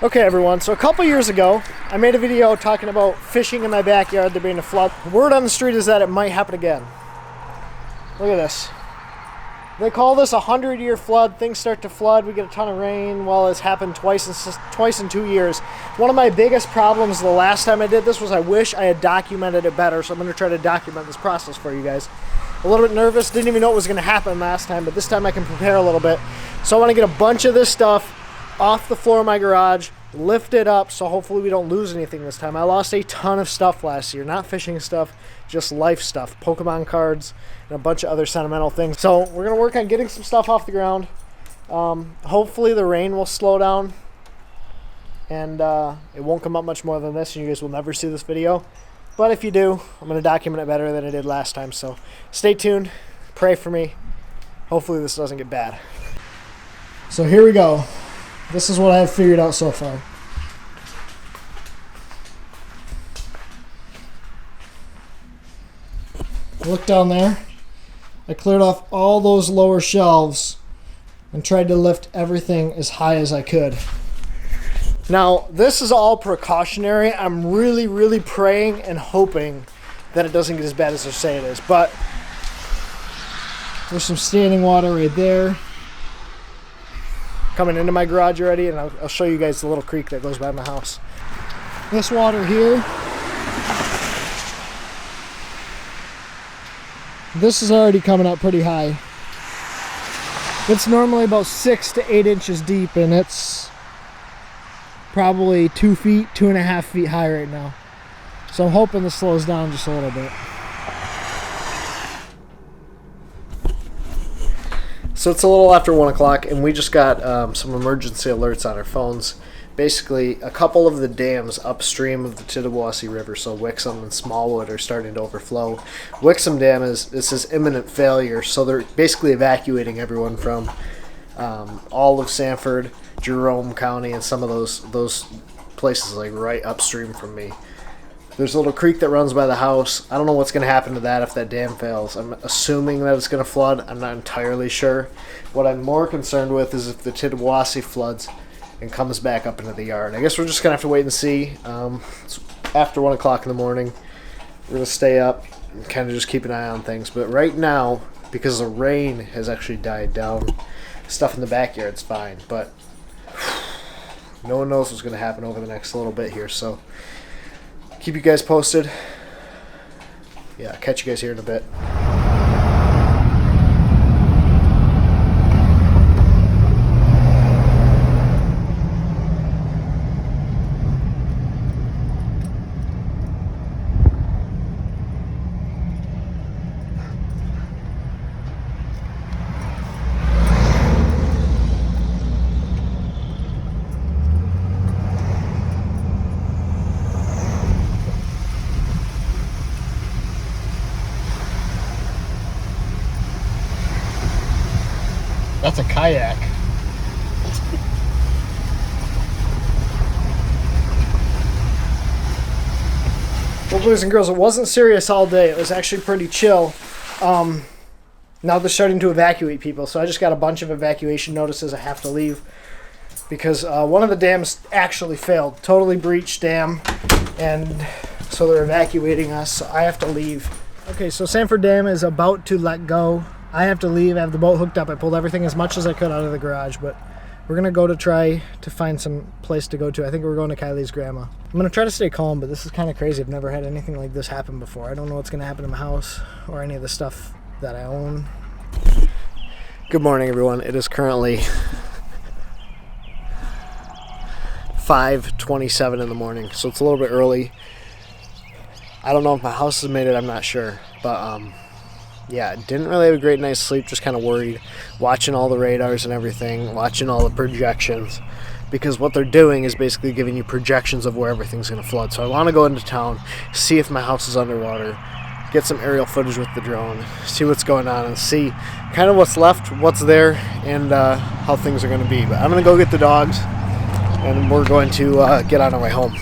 Okay everyone, so a couple years ago, I made a video talking about fishing in my backyard, there being a flood. Word on the street is that it might happen again. Look at this. They call this a 100-year flood. Things start to flood, we get a ton of rain. Well, it's happened twice in 2 years. One of my biggest problems the last time I did this was I wish I had documented it better, so I'm gonna try to document this process for you guys. A little bit nervous, didn't even know what was gonna happen last time, but this time I can prepare a little bit. So I wanna get a bunch of this stuff off the floor of my garage, lift it up, so hopefully we don't lose anything this time. I lost a ton of stuff last year, not fishing stuff, just life stuff, Pokemon cards, and a bunch of other sentimental things. So we're gonna work on getting some stuff off the ground. Hopefully the rain will slow down, and it won't come up much more than this, and you guys will never see this video. But if you do, I'm gonna document it better than I did last time, so stay tuned, pray for me. Hopefully this doesn't get bad. So here we go. This is what I have figured out so far. Look down there. I cleared off all those lower shelves and tried to lift everything as high as I could. Now, this is all precautionary. I'm really praying and hoping that it doesn't get as bad as they say it is. But there's some standing water right there coming into my garage already, and I'll show you guys the little creek that goes by my house. This water here, this is already coming up pretty high. It's normally about 6 to 8 inches deep, and it's probably 2 feet, 2.5 feet high right now. So I'm hoping this slows down just a little bit. So it's a little after 1 o'clock, and we just got some emergency alerts on our phones. Basically, a couple of the dams upstream of the Tittabawassee River, so Wixom and Smallwood, are starting to overflow. Wixom Dam this is imminent failure, so they're basically evacuating everyone from all of Sanford, Jerome County, and some of those places like right upstream from me. There's a little creek that runs by the house. I don't know what's going to happen to that if that dam fails. I'm assuming that it's going to flood. I'm not entirely sure. What I'm more concerned with is if the Tittabawassee floods and comes back up into the yard. I guess we're just going to have to wait and see. It's after 1 o'clock in the morning. We're going to stay up and kind of just keep an eye on things. But right now, because the rain has actually died down, stuff in the backyard's fine. But no one knows what's going to happen over the next little bit here, so keep you guys posted. Yeah, catch you guys here in a bit. That's a kayak. Well, boys and girls, it wasn't serious all day. It was actually pretty chill. Now they're starting to evacuate people, so I just got a bunch of evacuation notices. I have to leave because one of the dams actually failed. Totally breached dam, and so they're evacuating us, so I have to leave. Okay, so Sanford Dam is about to let go. I have to leave. I have the boat hooked up. I pulled everything as much as I could out of the garage, but we're going to go to try to find some place to go to. I think we're going to Kylie's grandma. I'm going to try to stay calm, but this is kind of crazy. I've never had anything like this happen before. I don't know what's going to happen to my house or any of the stuff that I own. Good morning, everyone. It is currently 5:27 in the morning, so it's a little bit early. I don't know if my house has made it. I'm not sure, but yeah, didn't really have a great night's sleep, just kind of worried, watching all the radars and everything, watching all the projections, because what they're doing is basically giving you projections of where everything's going to flood. So I want to go into town, see if my house is underwater, get some aerial footage with the drone, see what's going on, and see kind of what's left, what's there, and how things are going to be. But I'm going to go get the dogs, and we're going to get on our way home.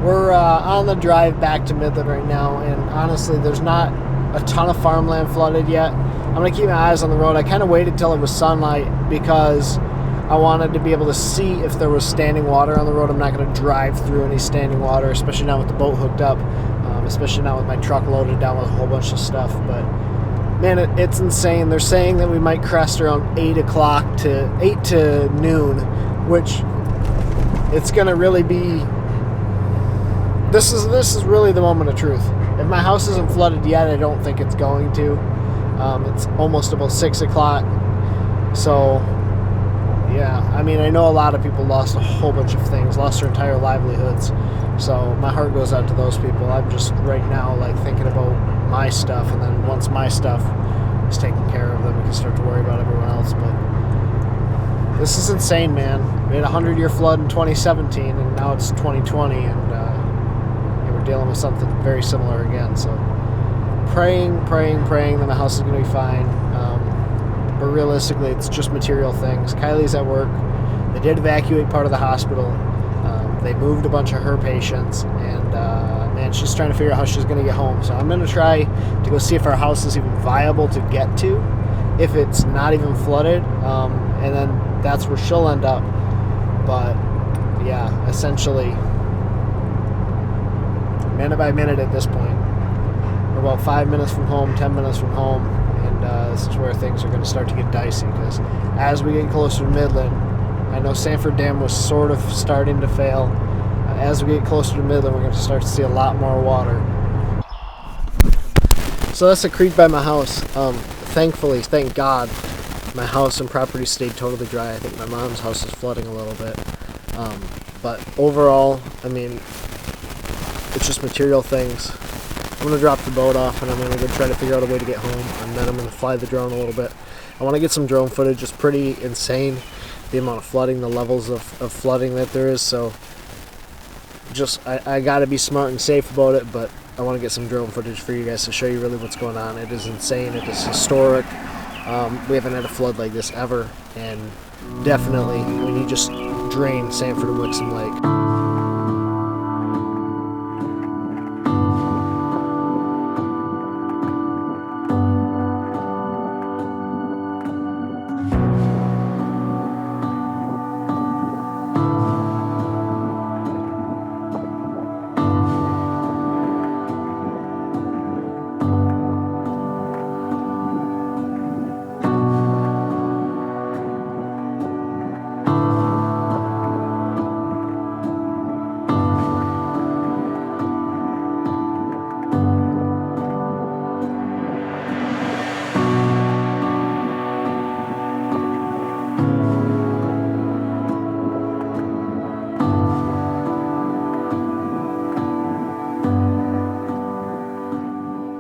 We're on the drive back to Midland right now, and honestly, there's not a ton of farmland flooded yet. I'm going to keep my eyes on the road. I kind of waited till it was sunlight because I wanted to be able to see if there was standing water on the road. I'm not going to drive through any standing water, especially not with the boat hooked up, especially not with my truck loaded down with a whole bunch of stuff. But man, it's insane. They're saying that we might crest around 8 to noon, which it's going to really be... This is really the moment of truth. If my house isn't flooded yet, I don't think it's going to. It's almost about 6 o'clock. So, yeah. I mean, I know a lot of people lost a whole bunch of things, lost their entire livelihoods. So my heart goes out to those people. I'm just right now like thinking about my stuff, and then once my stuff is taken care of, then we can start to worry about everyone else. But this is insane, man. We had a 100-year flood in 2017, and now it's 2020, and we're dealing with something very similar again. So praying that my house is going to be fine. But realistically, it's just material things. Kylie's at work. They did evacuate part of the hospital. They moved a bunch of her patients, and man, she's trying to figure out how she's going to get home. So I'm going to try to go see if our house is even viable to get to, if it's not even flooded, and then that's where she'll end up. But yeah, essentially, minute by minute at this point. We're about 5 minutes from home, 10 minutes from home, and this is where things are going to start to get dicey, because as we get closer to Midland, I know Sanford Dam was sort of starting to fail. As we get closer to Midland, we're going to start to see a lot more water. So that's a creek by my house. Thankfully, thank God, my house and property stayed totally dry. I think my mom's house is flooding a little bit. But overall, I mean, it's just material things. I'm going to drop the boat off, and I'm going to go try to figure out a way to get home, and then I'm going to fly the drone a little bit. I want to get some drone footage. It's pretty insane, the amount of flooding, the levels of flooding that there is. So just I got to be smart and safe about it, but I want to get some drone footage for you guys to show you really what's going on. It is insane. It is historic. We haven't had a flood like this ever, and definitely when you just drain Sanford and Wixom Lake.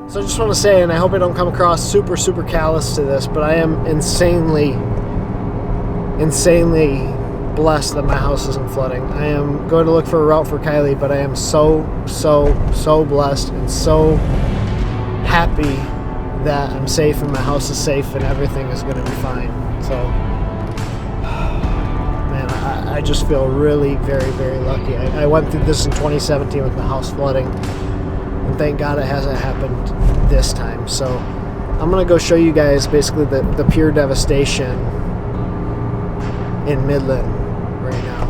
So I just want to say, and I hope I don't come across super callous to this, but I am insanely blessed that my house isn't flooding. I am going to look for a route for Kylie, but I am so blessed and so happy that I'm safe and my house is safe and everything is going to be fine. So, man, I just feel really very lucky. I went through this in 2017 with my house flooding, and thank God it hasn't happened this time. So I'm going to go show you guys basically the pure devastation in Midland right now.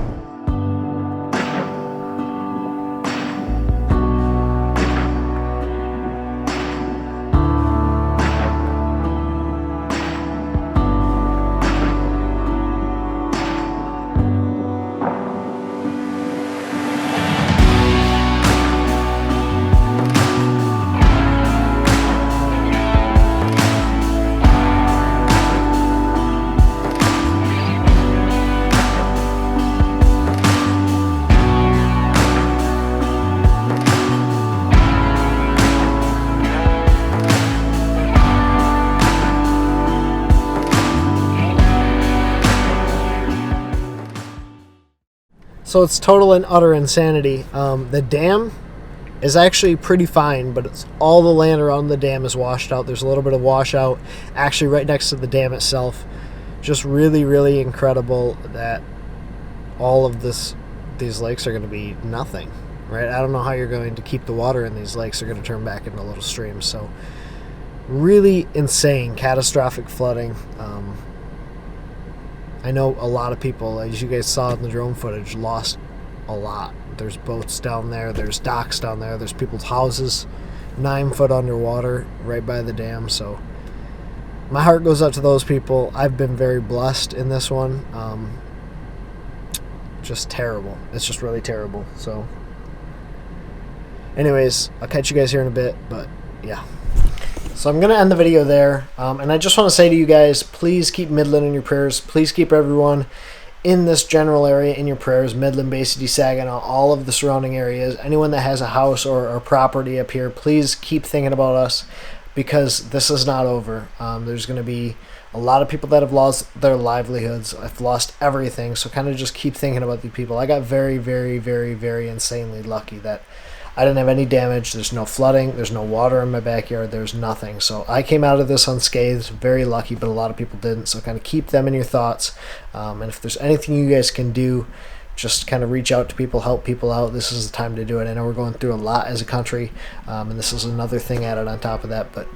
So it's total and utter insanity. The dam is actually pretty fine, but it's all the land around the dam is washed out. There's a little bit of washout actually right next to the dam itself. Just really incredible that all of these lakes are going to be nothing, right? I don't know how you're going to keep the water in these lakes. They're going to turn back into little streams. So really insane, catastrophic flooding. I know a lot of people, as you guys saw in the drone footage, lost a lot. There's boats down there, there's docks down there, there's people's houses 9 foot underwater right by the dam. So my heart goes out to those people. I've been very blessed in this one. Just terrible. It's just really terrible. So anyways, I'll catch you guys here in a bit, but yeah. So I'm going to end the video there, and I just want to say to you guys, please keep Midland in your prayers. Please keep everyone in this general area in your prayers. Midland, Bay City, Saginaw, all of the surrounding areas. Anyone that has a house or property up here, please keep thinking about us, because this is not over. There's going to be a lot of people that have lost their livelihoods, have lost everything, so kind of just keep thinking about the people. I got very, very, very, very insanely lucky that I didn't have any damage. There's no flooding. There's no water in my backyard. There's nothing. So I came out of this unscathed. Very lucky, but a lot of people didn't. So kind of keep them in your thoughts. And if there's anything you guys can do, just kind of reach out to people, help people out. This is the time to do it. I know we're going through a lot as a country, and this is another thing added on top of that, but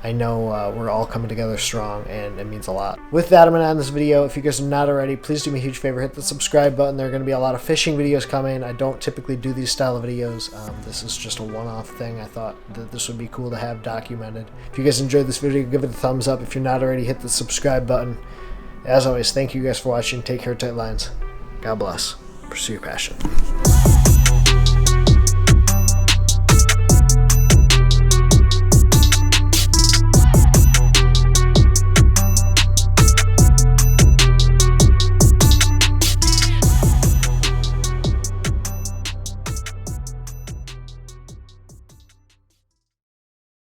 I know we're all coming together strong, and it means a lot. With that, I'm going to end this video. If you guys are not already, please do me a huge favor. Hit the subscribe button. There are going to be a lot of fishing videos coming. I don't typically do these style of videos. This is just a one-off thing. I thought that this would be cool to have documented. If you guys enjoyed this video, give it a thumbs up. If you're not already, hit the subscribe button. As always, thank you guys for watching. Take care, tight lines. God bless. Pursue your passion.